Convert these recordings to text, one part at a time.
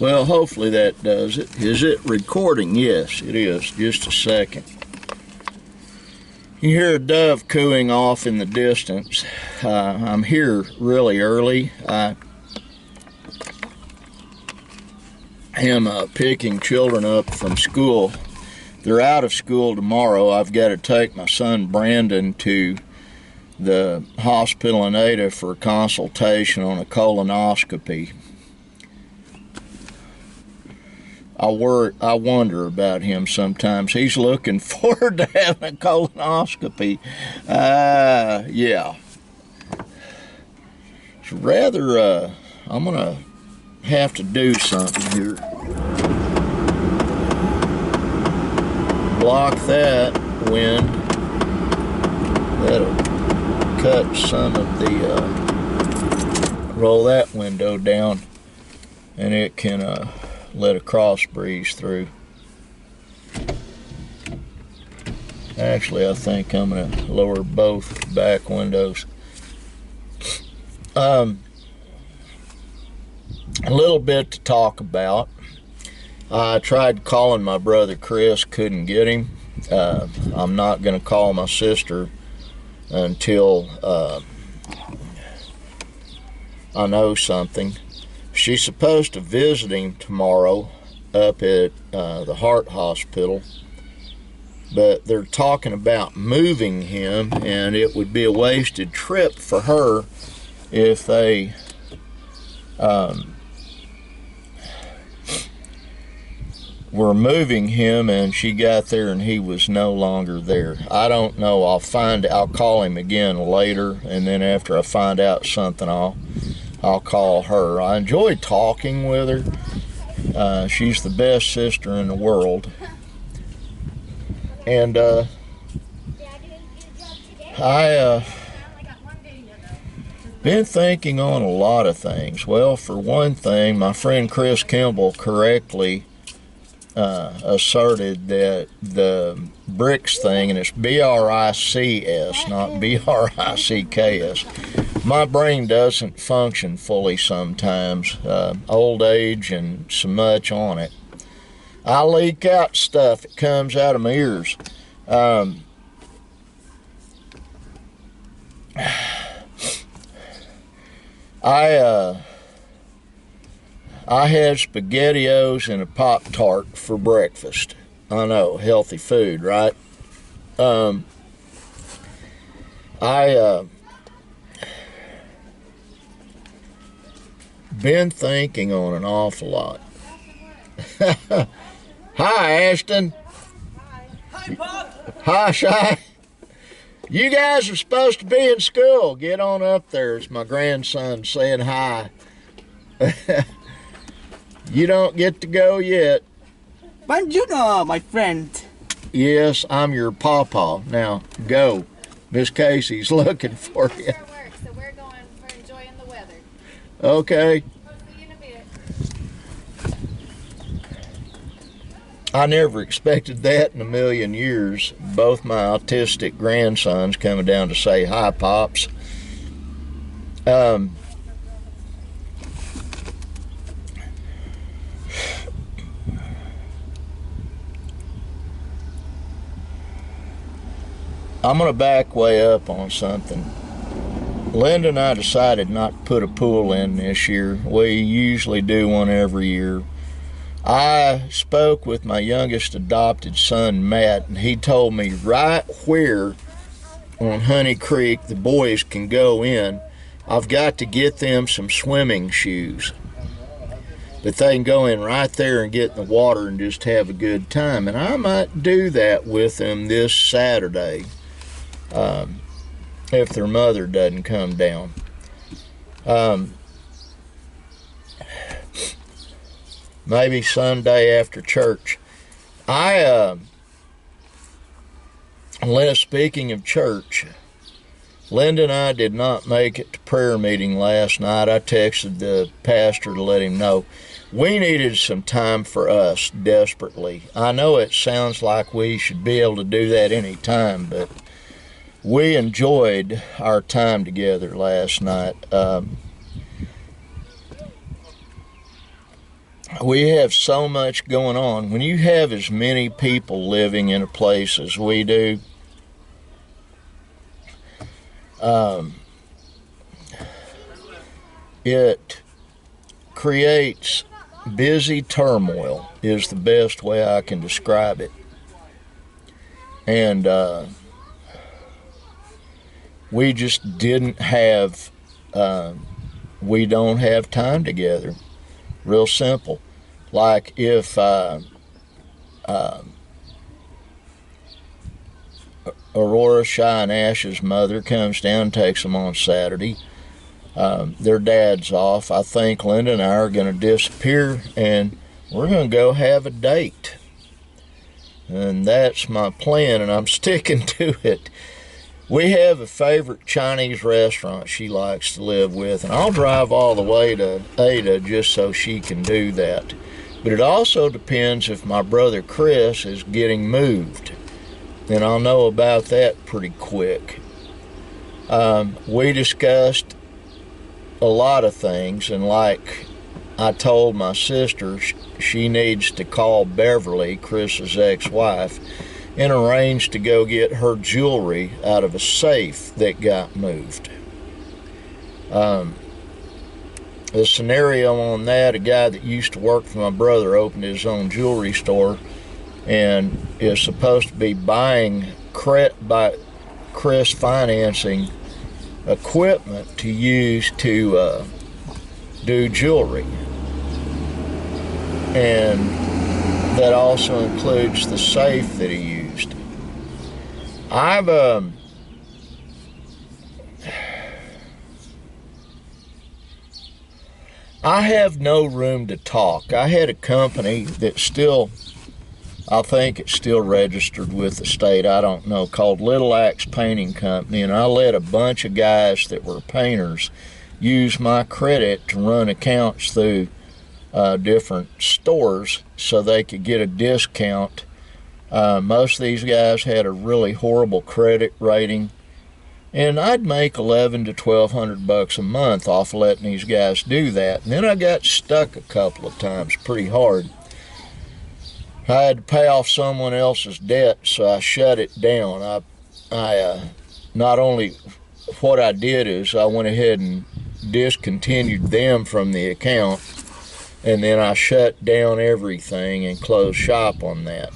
Well, hopefully that does it. Is it recording? Yes, it is. Just a second. You hear a dove cooing off in the distance. I'm here really early. I am picking children up from school. They're out of school tomorrow. I've got to take my son Brandon to the hospital in Ada for a consultation on a colonoscopy. I wonder about him sometimes. He's looking forward to having a colonoscopy. Yeah. It's rather, I'm going to have to do something here. Block that wind. That'll cut some of the, roll that window down, and it can let a cross breeze through. Actually, I think I'm going to lower both back windows. A little bit to talk about. I tried calling my brother Chris, couldn't get him. I'm not going to call my sister until I know something. She's supposed to visit him tomorrow up at the heart hospital, but they're talking about moving him, and it would be a wasted trip for her if they were moving him and she got there and he was no longer there. I don't know. I'll call him again later, and then after I find out something, I'll call her. I enjoy talking with her. She's the best sister in the world. And I been thinking on a lot of things. Well, for one thing, my friend Chris Kimball correctly asserted that the BRICS thing, and it's BRICS, not BRICKS. My brain doesn't function fully sometimes. Old age and so much on it. I leak out stuff. It comes out of my ears. I had SpaghettiOs and a Pop-Tart for breakfast. I know, healthy food, right? Been thinking on an awful lot. Hi, Ashton. Hi, Pop. Hi, Shy. You guys are supposed to be in school. Get on up there. It's my grandson saying hi. You don't get to go yet. But you know, my friend. Yes, I'm your pawpaw. Now, go. Miss Casey's looking for you. So we're enjoying the weather. Okay. We'll see you in a bit. I never expected that in a million years. Both my autistic grandsons coming down to say hi, Pops. I'm going to back way up on something. Linda and I decided not to put a pool in this year. We usually do one every year. I spoke with my youngest adopted son, Matt, and he told me right where on Honey Creek the boys can go in. I've got to get them some swimming shoes. But they can go in right there and get in the water and just have a good time. And I might do that with them this Saturday. If their mother doesn't come down. Maybe Sunday after church. Speaking of church, Linda and I did not make it to prayer meeting last night. I texted the pastor to let him know. We needed some time for us desperately. I know it sounds like we should be able to do that any time, but we enjoyed our time together last night. we have so much going on. When you have as many people living in a place as we do, it creates busy turmoil, is the best way I can describe it. And we just didn't have, we don't have time together. Real simple. Like if Aurora, Shy, and Ash's mother comes down and takes them on Saturday, their dad's off, I think Linda and I are going to disappear and we're going to go have a date. And that's my plan, and I'm sticking to it. We have a favorite Chinese restaurant she likes to live with, and I'll drive all the way to Ada just so she can do that. But it also depends if my brother Chris is getting moved, and I'll know about that pretty quick. We discussed a lot of things, and like I told my sister, she needs to call Beverly, Chris's ex-wife, and arrange to go get her jewelry out of a safe that got moved. The scenario on that, a guy that used to work for my brother opened his own jewelry store and is supposed to be buying by Chris financing equipment to use to do jewelry. And that also includes the safe that he used. I have no room to talk. I had a company that I think it's still registered with the state, I don't know, called Little Axe Painting Company, and I let a bunch of guys that were painters use my credit to run accounts through different stores so they could get a discount. Most of these guys had a really horrible credit rating, and I'd make $1,100 to $1,200 a month off letting these guys do that. And then I got stuck a couple of times pretty hard. I had to pay off someone else's debt, so I shut it down. I not only, what I did is I went ahead and discontinued them from the account, and then I shut down everything and closed shop on that.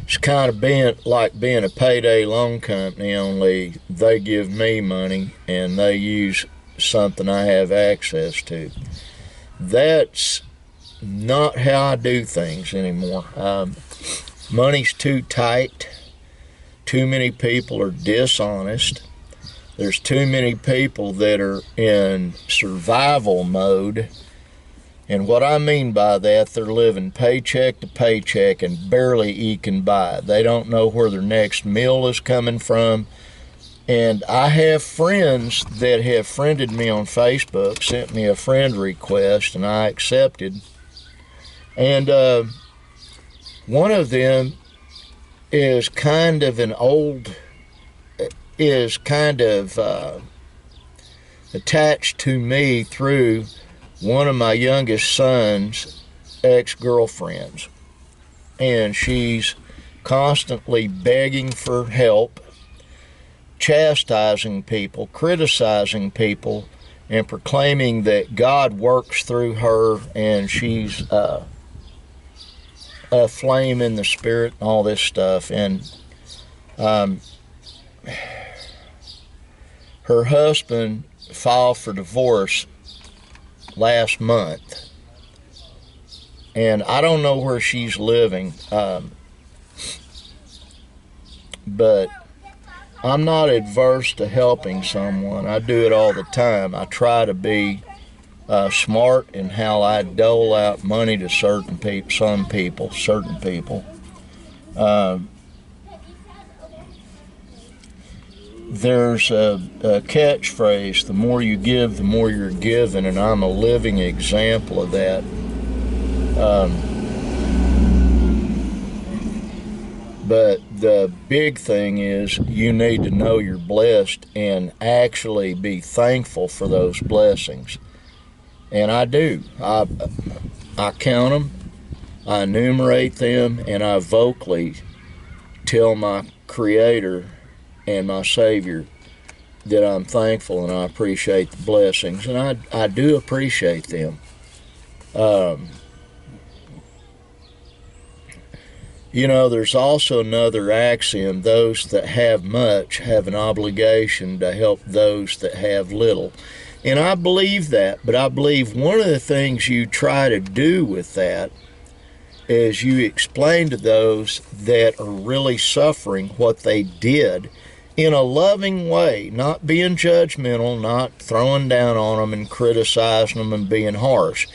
It's kind of like being a payday loan company, only they give me money and they use something I have access to. That's not how I do things anymore. Money's too tight. Too many people are dishonest. There's too many people that are in survival mode. And what I mean by that, they're living paycheck to paycheck and barely eking by. They don't know where their next meal is coming from. And I have friends that have friended me on Facebook, sent me a friend request, and I accepted. And one of them is kind of attached to me through one of my youngest son's ex-girlfriends. And she's constantly begging for help, chastising people, criticizing people, and proclaiming that God works through her and she's a flame in the spirit and all this stuff. And her husband filed for divorce last month, and I don't know where she's living, but I'm not adverse to helping someone. I do it all the time. I try to be smart in how I dole out money to certain people. There's a catchphrase, the more you give, the more you're given, and I'm a living example of that. But the big thing is you need to know you're blessed and actually be thankful for those blessings. And I do. I count them, I enumerate them, and I vocally tell my Creator and my Savior that I'm thankful and I appreciate the blessings, and I do appreciate them. You know, there's also another axiom: those that have much have an obligation to help those that have little. And I believe that, but I believe one of the things you try to do with that is you explain to those that are really suffering what they did in a loving way, not being judgmental, not throwing down on them and criticizing them and being harsh.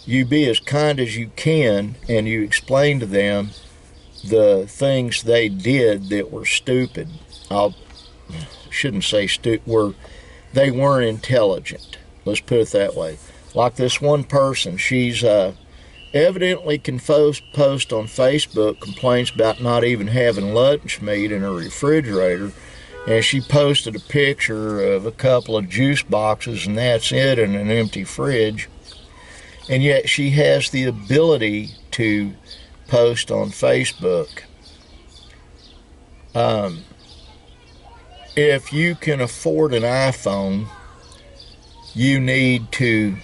You be as kind as you can, and you explain to them the things they did that were stupid. I shouldn't say stupid, they weren't intelligent. Let's put it that way. Like this one person, she's evidently can post on Facebook complaints about not even having lunch meat in her refrigerator, and she posted a picture of a couple of juice boxes, and that's it, in an empty fridge. And yet she has the ability to post on Facebook. If you can afford an iPhone, you need to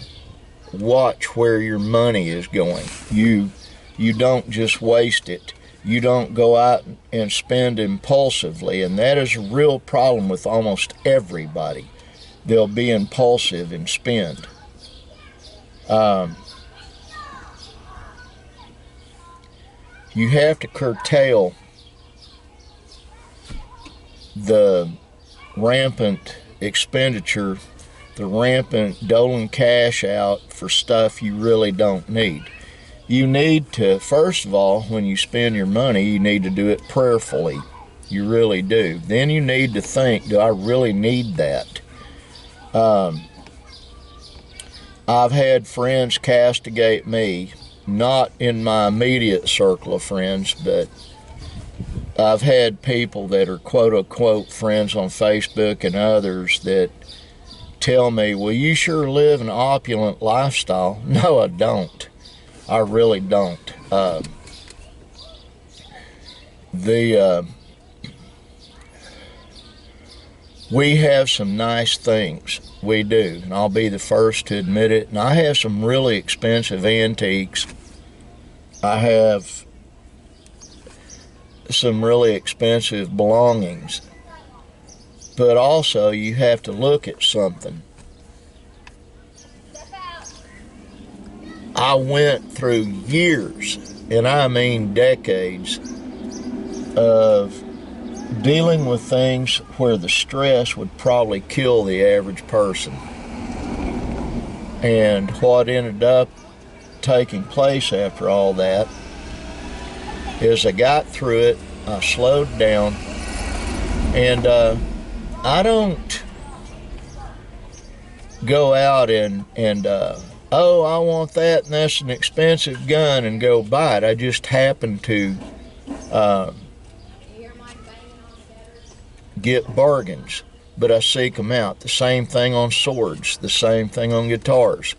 watch where your money is going. You don't just waste it. You don't go out and spend impulsively, and that is a real problem with almost everybody. They'll be impulsive and spend. You have to curtail the rampant expenditure, the rampant doling cash out for stuff you really don't need. You need to, first of all, when you spend your money, you need to do it prayerfully. You really do. Then you need to think, do I really need that? I've had friends castigate me, not in my immediate circle of friends, but I've had people that are quote-unquote friends on Facebook and others that tell me, well, you sure live an opulent lifestyle. No, I don't. I really don't. We have some nice things. We do, and I'll be the first to admit it. And I have some really expensive antiques. I have some really expensive belongings. But also, you have to look at something. I went through years, and I mean decades, of dealing with things where the stress would probably kill the average person. And what ended up taking place after all that is I got through it, I slowed down, and I don't go out and oh, I want that, and that's an expensive gun, and go buy it. I just happen to get bargains, but I seek them out. The same thing on swords, the same thing on guitars.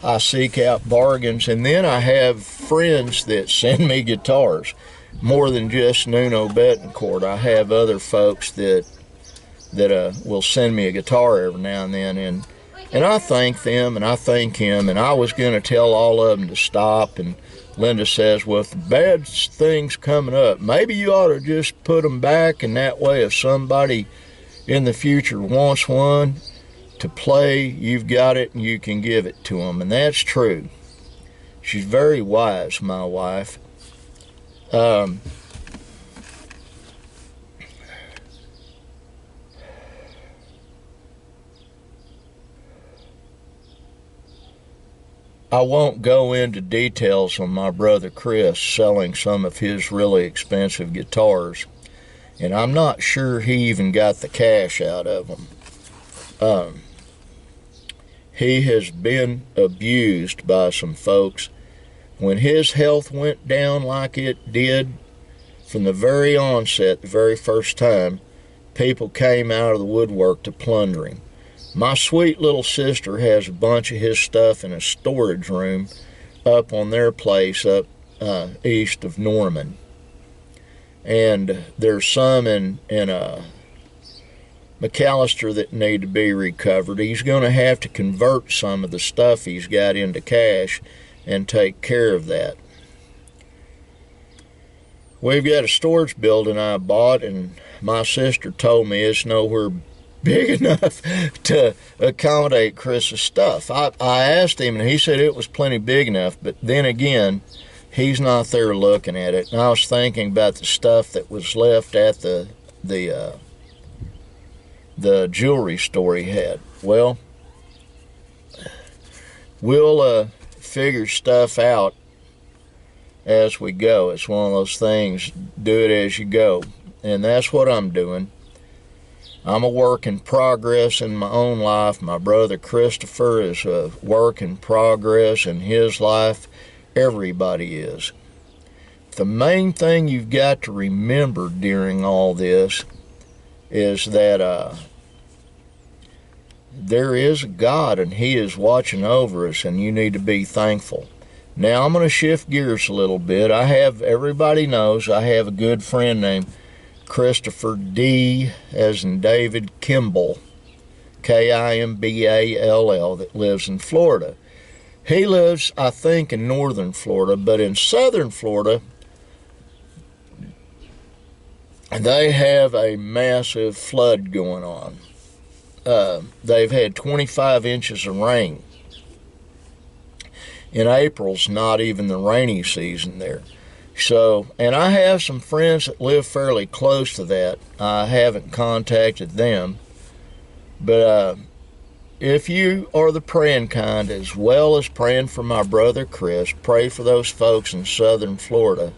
I seek out bargains, and then I have friends that send me guitars. More than just Nuno Betancourt. I have other folks that will send me a guitar every now and then, and I thank them, and I thank him, and I was going to tell all of them to stop, and Linda says, well, if the bad thing's coming up, maybe you ought to just put them back, and that way if somebody in the future wants one to play, you've got it and you can give it to them. And that's true. She's very wise, my wife. I won't go into details on my brother Chris selling some of his really expensive guitars, and I'm not sure he even got the cash out of them. He has been abused by some folks. When his health went down like it did from the very onset, the very first time, people came out of the woodwork to plunder him. My sweet little sister has a bunch of his stuff in a storage room up on their place up east of Norman. And there's some in McAllister that need to be recovered. He's going to have to convert some of the stuff he's got into cash and take care of that. We've got a storage building I bought, and my sister told me it's nowhere big enough to accommodate Chris's stuff. I asked him, and he said it was plenty big enough, but then again, he's not there looking at it. And I was thinking about the stuff that was left at the jewelry store he had. Well, we'll figure stuff out as we go. It's one of those things, do it as you go. And that's what I'm doing. I'm a work in progress in my own life. My brother Christopher is a work in progress in his life. Everybody is. The main thing you've got to remember during all this is that there is a God, and He is watching over us, and you need to be thankful. Now, I'm going to shift gears a little bit. Everybody knows I have a good friend named Christopher D, as in David, Kimball, Kimball, that lives in Florida. He lives, I think, in northern Florida, but in southern Florida, they have a massive flood going on. They've had 25 inches of rain. In April's not even the rainy season there. So, and I have some friends that live fairly close to that. I haven't contacted them. But if you are the praying kind, as well as praying for my brother Chris, pray for those folks in southern Florida,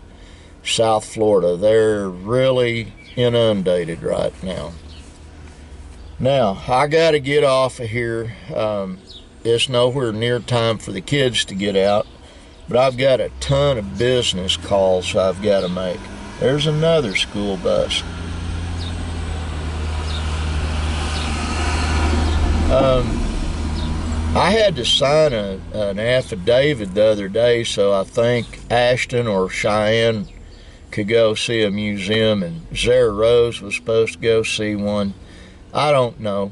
South Florida. They're really inundated right now. Now, I got to get off of here. It's nowhere near time for the kids to get out, but I've got a ton of business calls I've got to make. There's another school bus. I had to sign an affidavit the other day, so I think Ashton or Cheyenne could go see a museum, and Zara Rose was supposed to go see one. I don't know.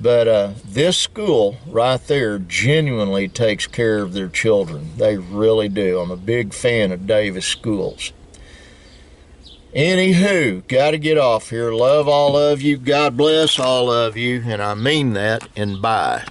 But this school right there genuinely takes care of their children. They really do. I'm a big fan of Davis schools. Anywho, got to get off here. Love all of you. God bless all of you. And I mean that. And bye.